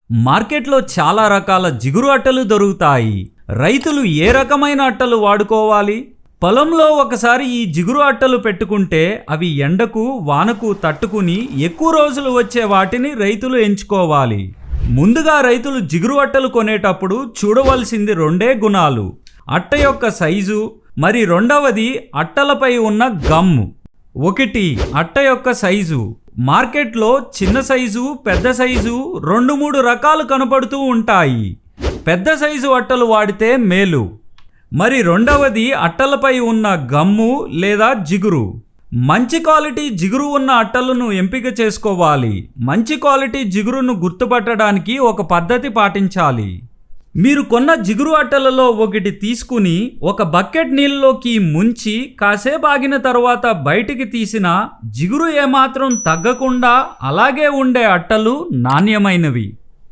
మార్కెట్లో చాలా రకాల జిగురు అట్టలు దొరుకుతాయి. రైతులు ఏ రకమైన అట్టలు వాడుకోవాలి? పొలంలో ఒకసారి ఈ జిగురు అట్టలు పెట్టుకుంటే అవి ఎండకు వానకు తట్టుకుని ఎక్కువ రోజులు వచ్చే వాటిని రైతులు ఎంచుకోవాలి. ముందుగా రైతులు జిగురు అట్టలు కొనేటప్పుడు చూడవలసింది రెండే గుణాలు: అట్ట యొక్క సైజు, మరి రెండవది అట్టలపై ఉన్న గమ్. 1. అట్ట యొక్క సైజు. మార్కెట్లో చిన్న సైజు, పెద్ద సైజు 2-3 రకాలు కనపడుతూ ఉంటాయి. పెద్ద సైజు అట్టలు వాడితే మేలు. మరి రెండవది అట్టలపై ఉన్న గమ్ము లేదా జిగురు. మంచి క్వాలిటీ జిగురు ఉన్న అట్టలను ఎంపిక చేసుకోవాలి. మంచి క్వాలిటీ జిగురును గుర్తుపట్టడానికి ఒక పద్ధతి పాటించాలి. మీరు కొన్న జిగురు అట్టలలో ఒకటి తీసుకుని ఒక బకెట్ నీళ్ళలోకి ముంచి కాసేపు ఆగిన తర్వాత బయటికి తీసిన జిగురు ఏమాత్రం తగ్గకుండా అలాగే ఉండే అట్టలు నాణ్యమైనవి.